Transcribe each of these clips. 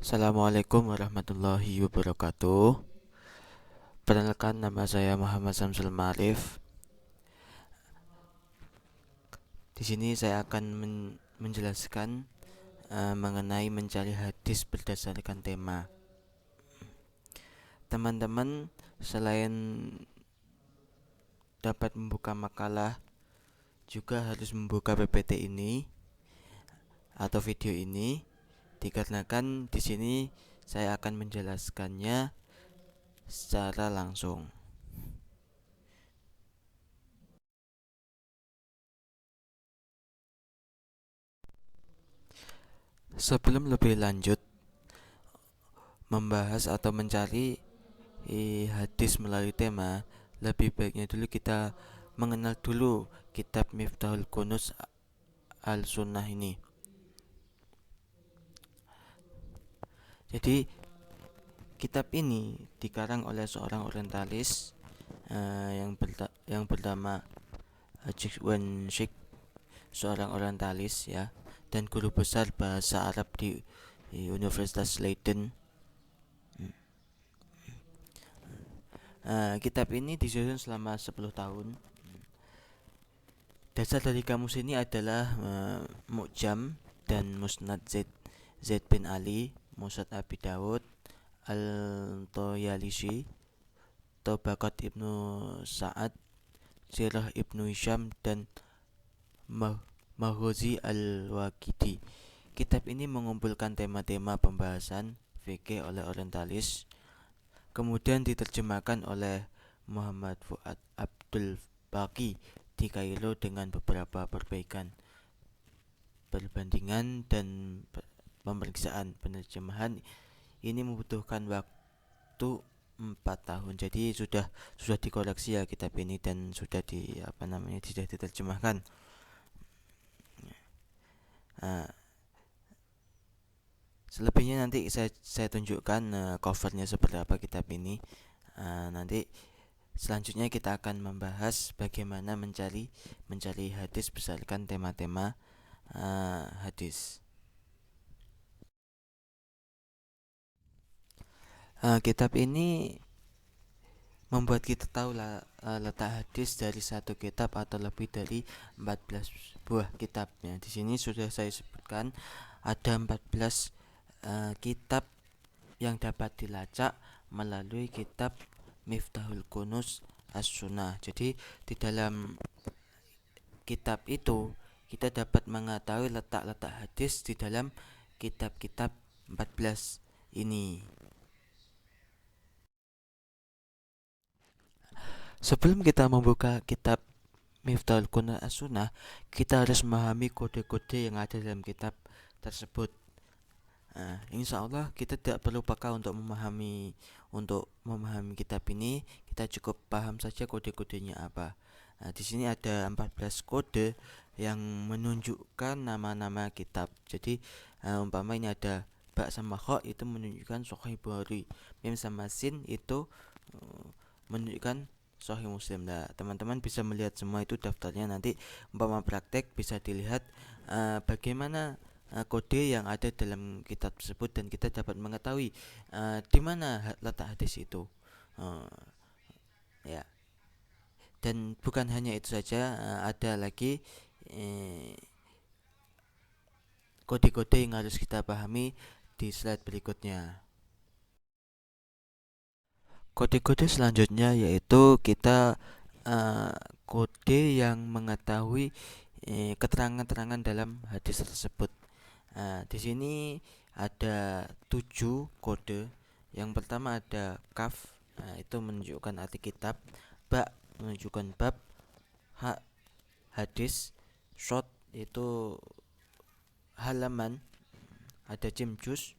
Assalamualaikum warahmatullahi wabarakatuh. Perkenalkan, nama saya Muhammad Samsul Marif. Di sini saya akan menjelaskan mengenai mencari hadis berdasarkan tema. Teman-teman, selain dapat membuka makalah, juga harus membuka PPT ini atau video ini, dikarenakan di sini saya akan menjelaskannya secara langsung. Sebelum lebih lanjut membahas atau mencari hadis melalui tema, lebih baiknya dulu kita mengenal dulu kitab Miftahul Kunuz Al-Sunnah ini. Jadi kitab ini dikarang oleh seorang orientalis yang bernama Jigwen Sheikh, seorang orientalis ya, dan guru besar bahasa Arab di Universitas Leiden. Kitab ini disusun selama 10 tahun. Dasar dari kamus ini adalah Mu'jam dan Musnad Zaid bin Ali, Musnad Abi Dawud, Al-Toyalisi, Tobakat Ibnu Sa'ad, Sirah Ibnu Hisham, dan Maghazi Al-Waqidi. Kitab ini mengumpulkan tema-tema pembahasan fikih oleh orientalis, kemudian diterjemahkan oleh Muhammad Fuad Abdul Baqi di Kairo dengan beberapa perbaikan, perbandingan, dan pemeriksaan. Penerjemahan ini membutuhkan waktu 4 tahun. Jadi sudah dikoreksi ya kitab ini, dan sudah sudah diterjemahkan. Nah, selebihnya nanti saya tunjukkan covernya seperti apa kitab ini. Nanti selanjutnya kita akan membahas bagaimana mencari hadis berdasarkan tema-tema hadis. Kitab ini membuat kita tahu letak hadis dari satu kitab atau lebih dari 14 buah kitabnya. Di sini sudah saya sebutkan ada 14 kitab yang dapat dilacak melalui kitab Miftahul Kunuz As-Sunnah. Jadi di dalam kitab itu kita dapat mengetahui letak-letak hadis di dalam kitab-kitab 14 ini. Sebelum kita membuka kitab Miftahul Kunuz As-Sunnah, kita harus memahami kode-kode yang ada dalam kitab tersebut. Insya Allah kita tidak perlu peka untuk memahami kitab ini. Kita cukup paham saja kode-kodenya apa. Di sini ada 14 kode yang menunjukkan nama-nama kitab. Jadi umpama ini ada ba sama kha itu menunjukkan Sahih Bukhari, mim sama sin itu menunjukkan Sahih Muslim. Nah, teman-teman bisa melihat semua itu daftarnya, nanti umpama praktek bisa dilihat bagaimana kode yang ada dalam kitab tersebut, dan kita dapat mengetahui di mana letak hadis itu. Ya. Dan bukan hanya itu saja, ada lagi kode-kode yang harus kita pahami di slide berikutnya. Kode-kode selanjutnya yaitu kita kode yang mengetahui keterangan-keterangan dalam hadis tersebut. Di sini ada 7 kode. Yang pertama ada kaf, itu menunjukkan arti kitab, ba menunjukkan bab, ha hadis, shot itu halaman, ada jim juz,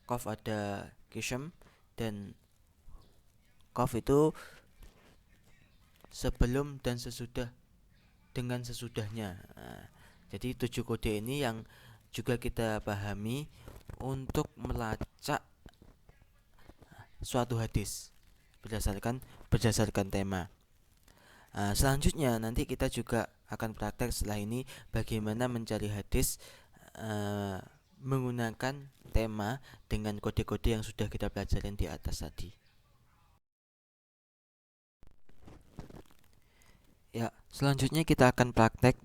kof ada kisem, dan kof itu sebelum dan sesudah dengan sesudahnya. Jadi 7 kode ini yang juga kita pahami untuk melacak suatu hadis berdasarkan tema. Selanjutnya nanti kita juga akan praktek setelah ini bagaimana mencari hadis menggunakan tema dengan kode-kode yang sudah kita pelajarin di atas tadi. Ya, selanjutnya kita akan praktek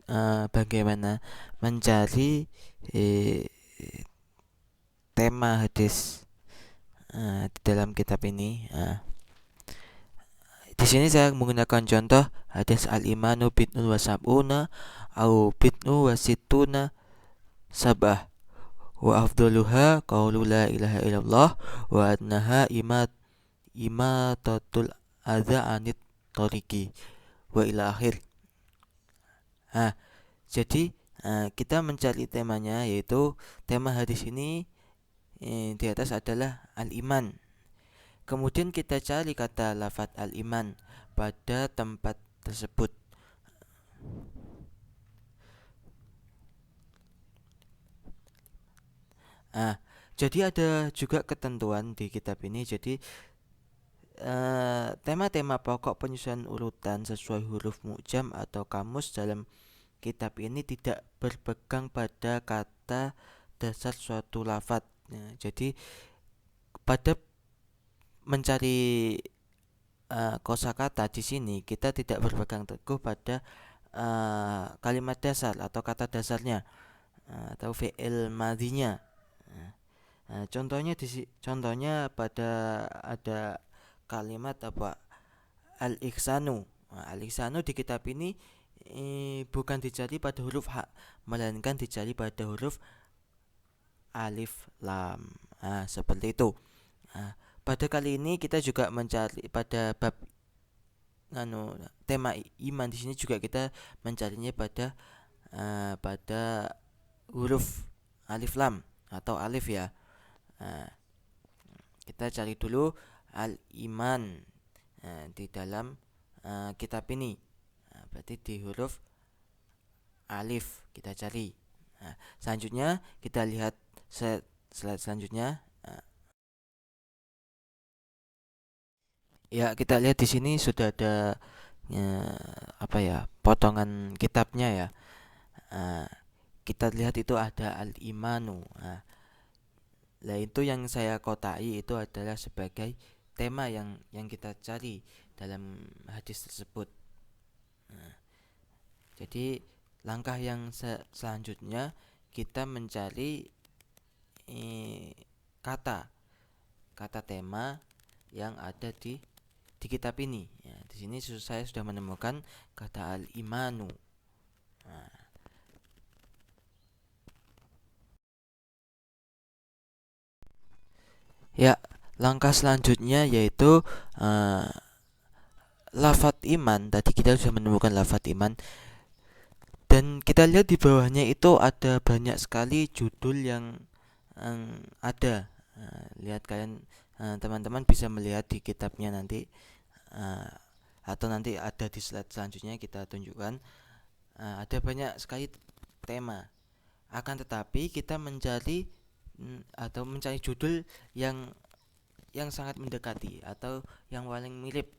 bagaimana mencari tema hadis di dalam kitab ini. Di sini saya menggunakan contoh hadis al-imanu bid'un wa sab'una au bid'u wa situna sabah wa afdaluha qaulu la ilaha illallah wa adnaha imatatul adza anit tariqi wa ila akhir. Jadi kita mencari temanya, yaitu tema hadis ini di atas adalah al-iman. Kemudian kita cari kata lafadz al-iman pada tempat tersebut. Jadi ada juga ketentuan di kitab ini. Jadi tema-tema pokok penyusunan urutan sesuai huruf mu'jam atau kamus dalam kitab ini tidak berpegang pada kata dasar suatu lafadz. Jadi pada mencari kosakata di sini kita tidak berpegang teguh pada kalimat dasar atau kata dasarnya atau fi'il madhinya. Contohnya pada ada kalimat apa al-ihsanu. Al-ihsanu di kitab ini bukan dicari pada huruf ha, melainkan dicari pada huruf alif lam. Seperti itu. Pada kali ini kita juga mencari pada bab tema iman di sini juga kita mencarinya pada huruf alif lam atau alif ya. Kita cari dulu al-iman di dalam kitab ini. Berarti di huruf alif kita cari. Selanjutnya kita lihat slide selanjutnya. Ya, kita lihat di sini sudah ada potongan kitabnya ya. Kita lihat itu ada al-imanu. Nah, itu yang saya kotai itu adalah sebagai tema yang kita cari dalam hadis tersebut. Jadi langkah yang selanjutnya kita mencari kata tema yang ada di kitab ini. Di sini saya sudah menemukan kata al-imanu. Ya, langkah selanjutnya yaitu lafadz iman. Tadi kita sudah menemukan lafadz iman. Dan kita lihat di bawahnya itu ada banyak sekali judul yang ada. Lihat kalian, teman-teman bisa melihat di kitabnya nanti, atau nanti ada di slide selanjutnya kita tunjukkan. Ada banyak sekali tema. Akan tetapi kita mencari judul yang sangat mendekati atau yang paling mirip.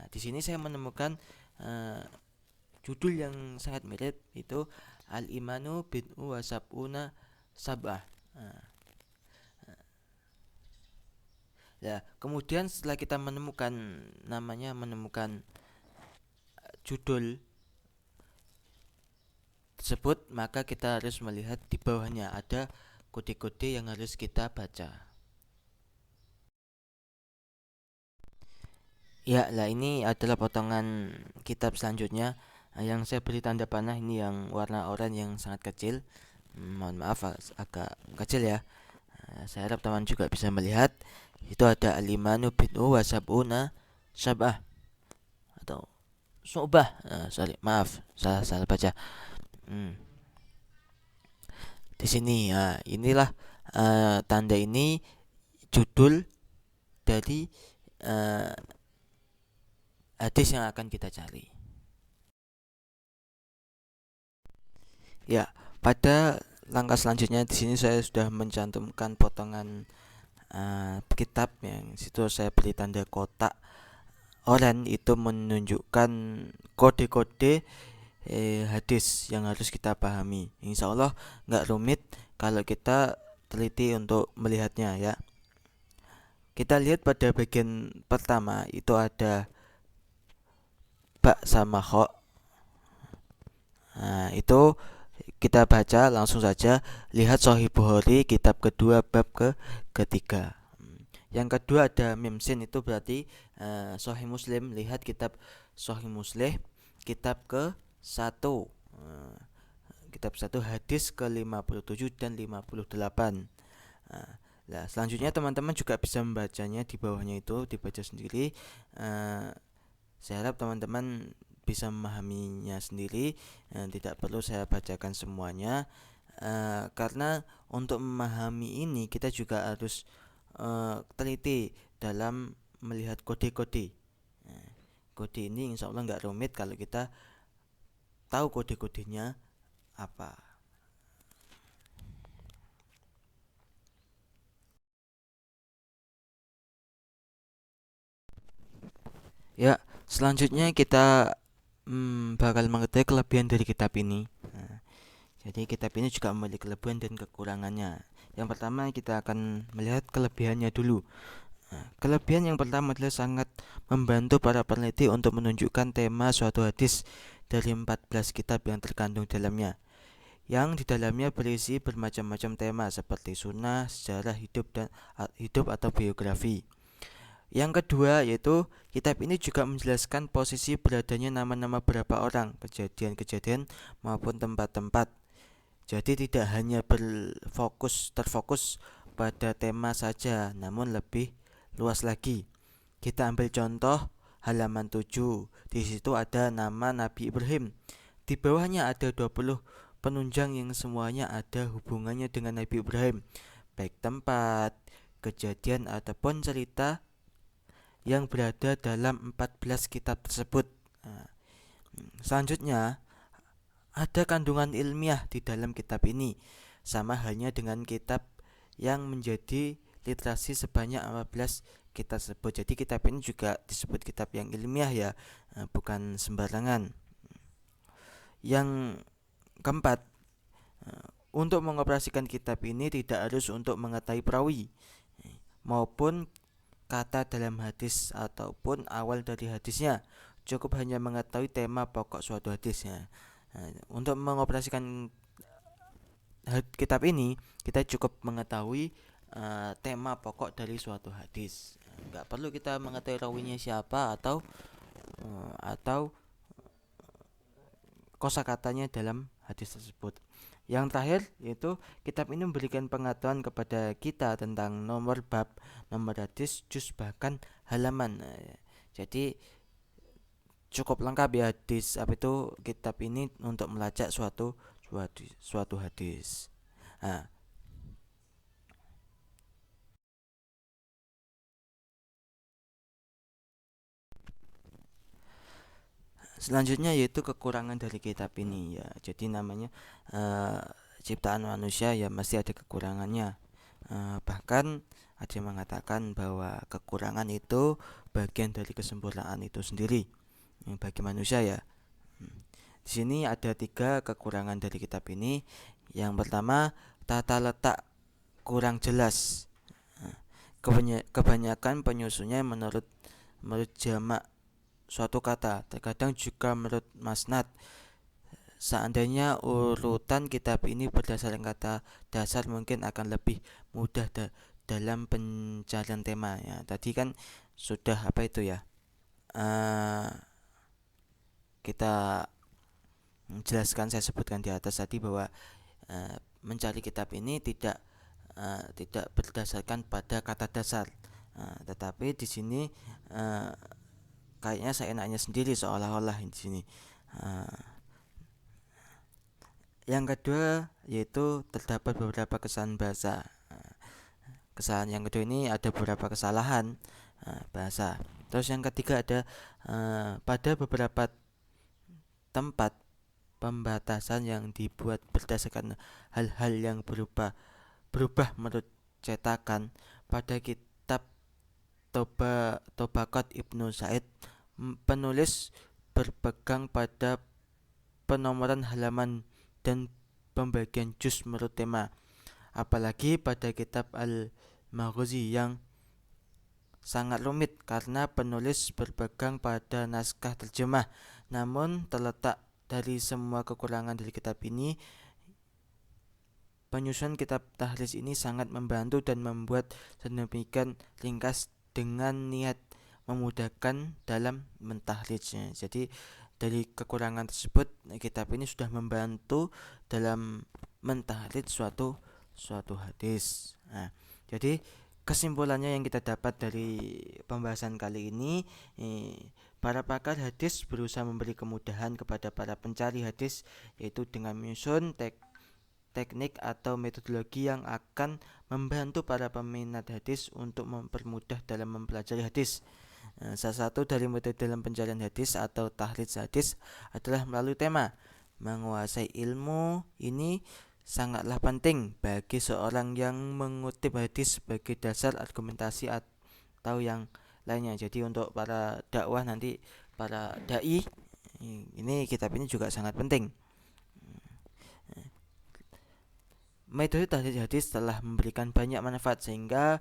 Di sini saya menemukan judul yang sangat mirip, itu al-imanu bid'u wa sab'una sabah. Ya, kemudian setelah kita menemukan judul tersebut, maka kita harus melihat di bawahnya ada kode-kode yang harus kita baca. Ya, lah ini adalah potongan kitab selanjutnya. Yang saya beri tanda panah ini yang warna oranye yang sangat kecil. Mohon maaf agak kecil ya. Saya harap teman juga bisa melihat. Itu ada al-imanu bid'u wa sab'una sabah atau subah. Maaf, salah baca. Di sini inilah tanda ini judul dari hadis yang akan kita cari. Ya, pada langkah selanjutnya di sini saya sudah mencantumkan potongan kitab yang situ saya beri tanda kotak oranye, itu menunjukkan kode-kode hadis yang harus kita pahami. Insya Allah nggak rumit kalau kita teliti untuk melihatnya ya. Kita lihat pada bagian pertama itu ada ba sama kho. Nah, itu kita baca langsung saja. Lihat Sahih Bukhari kitab kedua bab ketiga. Yang kedua ada mim sin, itu berarti Sahih Muslim. Lihat kitab Sahih Muslim kitab ke 1, kitab 1 hadis ke 57 dan 58. Nah, selanjutnya teman-teman juga bisa membacanya di bawahnya, itu dibaca sendiri. Saya harap teman-teman bisa memahaminya sendiri, tidak perlu saya bacakan semuanya, karena untuk memahami ini kita juga harus teliti dalam melihat kode-kode. Kode ini insya Allah nggak rumit kalau kita tahu kode-kodenya apa. Ya, selanjutnya kita bakal mengetahui kelebihan dari kitab ini. Nah, jadi kitab ini juga memiliki kelebihan dan kekurangannya. Yang pertama kita akan melihat kelebihannya dulu. Nah, kelebihan yang pertama adalah sangat membantu para peneliti untuk menunjukkan tema suatu hadis dari 14 kitab yang terkandung dalamnya, yang di dalamnya berisi bermacam-macam tema seperti sunnah, sejarah hidup atau biografi. Yang kedua yaitu kitab ini juga menjelaskan posisi beradanya nama-nama beberapa orang, kejadian-kejadian maupun tempat-tempat. Jadi tidak hanya terfokus pada tema saja, namun lebih luas lagi. Kita ambil contoh halaman 7. Di situ ada nama Nabi Ibrahim. Di bawahnya ada 20 penunjang yang semuanya ada hubungannya dengan Nabi Ibrahim, baik tempat, kejadian ataupun cerita yang berada dalam 14 kitab tersebut. Nah, selanjutnya ada kandungan ilmiah di dalam kitab ini, sama halnya dengan kitab yang menjadi literasi sebanyak 14 kitab tersebut. Jadi kitab ini juga disebut kitab yang ilmiah ya, bukan sembarangan. Yang keempat, untuk mengoperasikan kitab ini tidak harus untuk mengetahui perawi maupun kata dalam hadis ataupun awal dari hadisnya, cukup hanya mengetahui tema pokok suatu hadisnya. Nah, untuk mengoperasikan kitab ini kita cukup mengetahui tema pokok dari suatu hadis. Nggak perlu kita mengetahui rawinya siapa atau kosakatanya dalam hadis tersebut. Yang terakhir yaitu kitab ini memberikan pengetahuan kepada kita tentang nomor bab, nomor hadis, juz, bahkan halaman. Jadi cukup lengkap ya kitab ini untuk melacak suatu hadis. Nah, selanjutnya yaitu kekurangan dari kitab ini ya. Jadi namanya ciptaan manusia ya, masih ada kekurangannya. Bahkan ada yang mengatakan bahwa kekurangan itu bagian dari kesempurnaan itu sendiri bagi manusia ya. Di sini ada 3 kekurangan dari kitab ini. Yang pertama, tata letak kurang jelas. Kebanyakan penyusunnya menurut jamak suatu kata, terkadang juga menurut masnad. Seandainya urutan kitab ini berdasarkan kata dasar, mungkin akan lebih mudah dalam pencarian tema ya. Tadi kan sudah kita jelaskan, saya sebutkan di atas tadi bahwa mencari kitab ini tidak berdasarkan pada kata dasar, tetapi di sini kayaknya saya enaknya sendiri seolah-olah di sini. Yang kedua yaitu terdapat beberapa kesalahan bahasa. Kesalahan yang kedua ini ada beberapa kesalahan bahasa. Terus yang ketiga ada pada beberapa tempat pembatasan yang dibuat berdasarkan hal-hal yang berubah menurut cetakan. Pada kitab Tobaqat Ibnu Said, penulis berpegang pada penomoran halaman dan pembagian juz menurut tema. apalagi pada kitab Al-Maghazi yang sangat rumit karena penulis berpegang pada naskah terjemah. Namun terletak dari semua kekurangan dari kitab ini, penyusunan kitab tahris ini sangat membantu dan membuat sedemikian ringkas dengan niat memudahkan dalam mentahrijnya. Jadi dari kekurangan tersebut, kitab ini sudah membantu dalam mentahrij suatu hadis. Nah, jadi kesimpulannya yang kita dapat dari pembahasan kali ini, para pakar hadis berusaha memberi kemudahan kepada para pencari hadis, yaitu dengan menyusun teknik atau metodologi yang akan membantu para peminat hadis untuk mempermudah dalam mempelajari hadis. Salah satu dari metode dalam pencarian hadis atau tahrij hadis adalah melalui tema. Menguasai ilmu ini sangatlah penting bagi seorang yang mengutip hadis sebagai dasar argumentasi atau yang lainnya. Jadi untuk para dakwah nanti, para dai, ini kitab ini juga sangat penting. Metode tahrij hadis telah memberikan banyak manfaat sehingga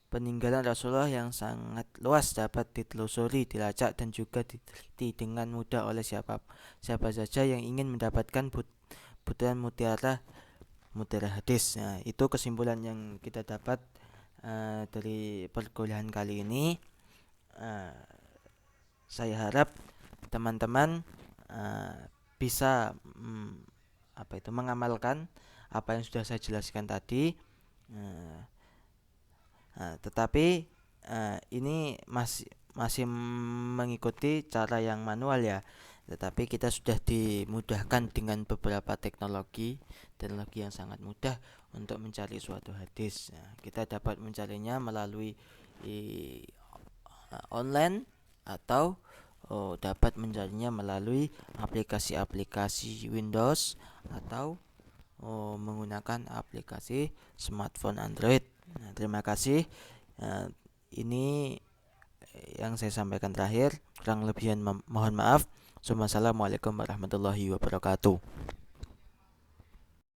peninggalan Rasulullah yang sangat luas dapat ditelusuri, dilacak dan juga diteliti dengan mudah oleh siapa saja yang ingin mendapatkan butiran mutiara hadis. Nah, itu kesimpulan yang kita dapat dari perkuliahan kali ini. Saya harap teman-teman bisa mengamalkan apa yang sudah saya jelaskan tadi. Tetapi ini masih mengikuti cara yang manual ya. Tetapi kita sudah dimudahkan dengan beberapa teknologi yang sangat mudah untuk mencari suatu hadis. Kita dapat mencarinya melalui online atau dapat mencarinya melalui aplikasi-aplikasi Windows atau menggunakan aplikasi smartphone Android. Terima kasih. Ini yang saya sampaikan terakhir. Kurang lebihan mohon maaf. Assalamualaikum warahmatullahi wabarakatuh.